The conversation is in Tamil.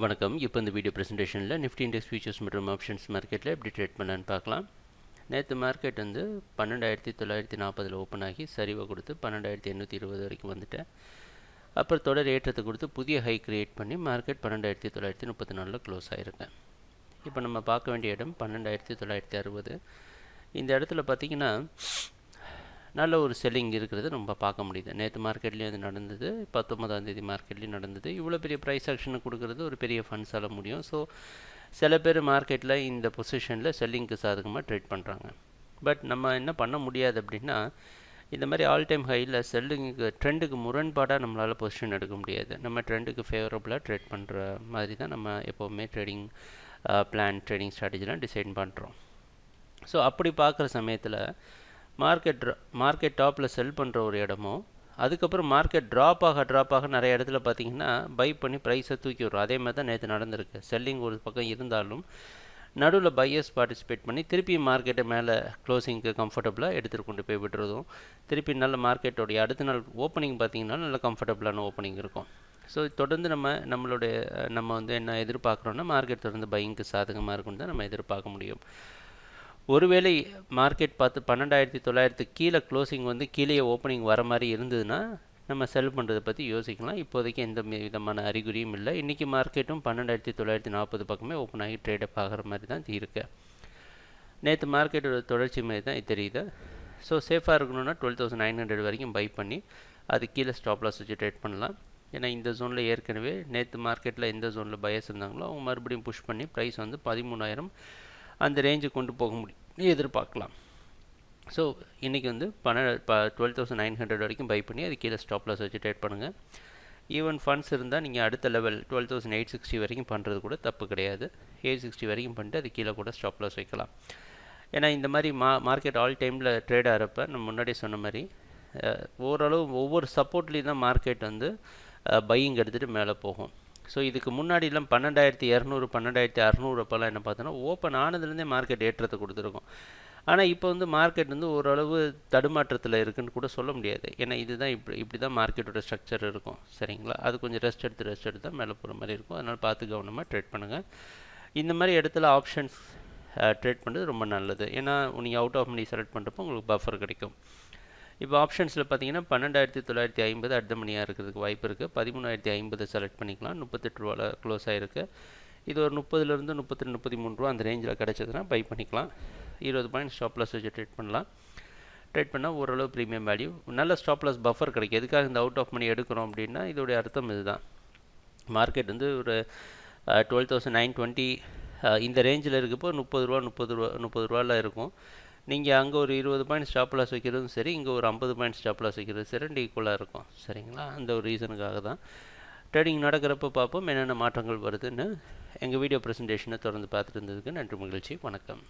வணக்கம். இப்போ இந்த வீடியோ ப்ரெசன்டேஷனில் நிஃப்டி இண்டெக்ஸ் ஃபியூச்சர்ஸ் மற்றும் ஆப்ஷன்ஸ் மார்க்கெட்டில் எப்படி ட்ரேட் பண்ணலான்னு பார்க்கலாம். நேற்று மார்க்கெட் 12,940 ஓப்பன் ஆகி சரிவை கொடுத்து 12,820 வரைக்கும் வந்துட்டேன். அப்புறம் தொடர் ஏற்றத்தை கொடுத்து புதிய ஹை கிரியேட் பண்ணி மார்க்கெட் 12,934 க்ளோஸ் ஆகிருக்கேன். இப்போ நம்ம பார்க்க வேண்டிய இடம் 12,960. இந்த இடத்துல பார்த்திங்கன்னா நல்ல ஒரு செல்லிங் இருக்கிறது நம்ம பார்க்க முடியுது. நேற்று மார்க்கெட்லேயும் அது நடந்தது, 19ஆம் தேதி மார்க்கெட்லேயும் நடந்தது. இவ்வளோ பெரிய ப்ரைஸ் ஆக்ஷனை கொடுக்குறது ஒரு பெரிய ஃபண்ட்ஸால் முடியும். ஸோ சில பேர் மார்க்கெட்டில் இந்த பொசிஷனில் செல்லிங்க்கு சாதகமாக ட்ரேட் பண்ணுறாங்க. பட் நம்ம என்ன பண்ண முடியாது அப்படின்னா, இந்த மாதிரி ஆல் டைம் ஹையில் செல்லிங்க்கு ட்ரெண்டுக்கு முரண்பாடாக நம்மளால் பொசிஷன் எடுக்க முடியாது. நம்ம ட்ரெண்டுக்கு ஃபேவரபுளாக ட்ரேட் பண்ணுற மாதிரி தான் நம்ம எப்போவுமே ட்ரேடிங் பிளான், ட்ரேடிங் ஸ்ட்ராட்டஜிலாம் டிசைட் பண்ணுறோம். ஸோ அப்படி பார்க்குற சமயத்தில் மார்க்கெட் டாப்பில் செல் பண்ணுற ஒரு இடமும், அதுக்கப்புறம் மார்க்கெட் ட்ராப் ஆக நிறைய இடத்துல பார்த்திங்கன்னா பை பண்ணி ப்ரைஸை தூக்கி வரும். அதே மாதிரி தான் நேற்று நடந்திருக்கு. செல்லிங் ஒரு பக்கம் இருந்தாலும் நடுவில் பையர்ஸ் பார்ட்டிசிபேட் பண்ணி திருப்பி மார்க்கெட்டை மேலே க்ளோசிங்க்கு கம்ஃபர்டபுளாக எடுத்துகிட்டு கொண்டு போய் விட்டுறதும், திருப்பி நல்ல மார்க்கெட்டோடைய அடுத்த நாள் ஓப்பனிங் பார்த்திங்கன்னா நல்ல கம்ஃபர்டபுளான ஓப்பனிங் இருக்கும். ஸோ தொடர்ந்து நம்ம வந்து என்ன எதிர்பார்க்குறோன்னா, மார்க்கெட் தொடர்ந்து பையிங்க்கு சாதகமாக இருக்குன்னு தான் நம்ம எதிர்பார்க்க முடியும். ஒருவேளை மார்க்கெட் பார்த்து 12,900 கீழே க்ளோசிங் வந்து கீழே ஓப்பனிங் வர மாதிரி இருந்ததுன்னா நம்ம செல் பண்ணுறதை பற்றி யோசிக்கலாம். இப்போதைக்கு எந்த விதமான அறிகுறியும் இல்லை. இன்றைக்கி மார்க்கெட்டும் 12,940 பக்கமே ஓப்பன் ஆகி ட்ரேடப் ஆகிற மாதிரி தான் இருக்கு. நேற்று மார்க்கெட்டோட தொடர்ச்சி மாதிரி தான் தெரியுது. ஸோ சேஃபாக இருக்கணும்னா 12,900 வரைக்கும் பை பண்ணி அது கீழே ஸ்டாப் லாஸ் வச்சு ட்ரேட் பண்ணலாம். ஏன்னா இந்த ஜோனில் ஏற்கனவே நேற்று மார்க்கெட்டில் எந்த ஜோனில் பயஸ் இருந்தாங்களோ அவங்க மறுபடியும் புஷ் பண்ணி ப்ரைஸ் வந்து 13,000 அந்த ரேஞ்சு கொண்டு போக முடியும் எதிர்பார்க்கலாம். ஸோ இன்றைக்கி வந்து 12,900 வரைக்கும் பை பண்ணி அது கீழே ஸ்டாப் லாஸ் வச்சு ட்ரேட் பண்ணுங்கள். ஈவன் ஃபண்ட்ஸ் இருந்தால் நீங்கள் அடுத்த லெவல் 12,860 வரைக்கும் பண்ணுறது கூட தப்பு கிடையாது. 860 வரைக்கும் பண்ணிட்டு அது கீழே கூட ஸ்டாப் லாஸ் வைக்கலாம். ஏன்னா இந்த மாதிரி மார்க்கெட் ஆல் டைமில் ட்ரேட் ஆகிறப்ப நம்ம முன்னாடி சொன்ன மாதிரி ஓரளவு ஒவ்வொரு சப்போர்ட்லேயும் தான் மார்க்கெட் வந்து பையிங் எடுத்துகிட்டு மேலே போகும். ஸோ இதுக்கு முன்னாடிலாம் 12,200 12,600 அப்போல்லாம் என்ன பார்த்தோன்னா ஓப்பன் ஆனதுலேருந்தே மார்க்கெட் ஏற்றத்தை கொடுத்துருக்கோம். ஆனால் இப்போ வந்து மார்க்கெட் வந்து ஓரளவு தடுமாற்றத்தில் இருக்குன்னு கூட சொல்ல முடியாது. ஏன்னா இதுதான் இப்படி தான் மார்க்கெட்டோட ஸ்ட்ரக்சர் இருக்கும். சரிங்களா? அது கொஞ்சம் ரெஸ்ட் எடுத்து தான் மேலே போகிற மாதிரி இருக்கும். அதனால் பார்த்து கவனமாக ட்ரேட் பண்ணுங்கள். இந்த மாதிரி இடத்துல ஆப்ஷன்ஸ் ட்ரேட் பண்ணுறது ரொம்ப நல்லது. ஏன்னா நீங்கள் அவுட் ஆஃப் மணி செலக்ட் பண்ணுறப்போ உங்களுக்கு பஃபர் கிடைக்கும். இப்போ ஆப்ஷன்ஸில் பார்த்தீங்கன்னா 12,950 அடுத்த மணியாக இருக்கிறதுக்கு வாய்ப்பு இருக்குது. 13,050 செலக்ட் பண்ணிக்கலாம். 38 ரூபாவில் க்ளோஸ் ஆகிருக்கு. இது ஒரு 30லேருந்து 32, 33 ரூபா அந்த ரேஞ்சில் கிடச்சதுன்னா பை பண்ணிக்கலாம். 20 பாயிண்ட் ஸ்டாப் லாஸ் வச்சு ட்ரேட் பண்ணலாம். ட்ரேட் பண்ணால் ஓரளவு ப்ரீமியம் வேல்யூ, நல்ல ஸ்டாப் லாஸ் பஃபர் கிடைக்கும். எதுக்காக இந்த அவுட் ஆஃப் மணி எடுக்கிறோம் அப்படின்னா இதோடைய அர்த்தம் இதுதான். மார்க்கெட் வந்து ஒரு 12,920 இந்த ரேஞ்சில் இருக்கப்போ 30 ரூபாவில் இருக்கும். நீங்கள் அங்கே ஒரு 20 பாயிண்ட் ஸ்டாப் லாஸ் வைக்கிறதும் சரி, இங்கே ஒரு 50 பாயிண்ட் ஸ்டாப் லாஸ் வைக்கிறது சரி, ரெண்டு ஈக்குவலாக இருக்கும். சரிங்களா? அந்த ஒரு ரீசனுக்காக தான் ட்ரேடிங் நடக்கிறப்ப பார்ப்போம் என்னென்ன மாற்றங்கள் வருதுன்னு. எங்கள் வீடியோ ப்ரெசன்டேஷனை தொடர்ந்து பார்த்துட்டு இருந்ததுக்கு நன்றி, மகிழ்ச்சி, வணக்கம்.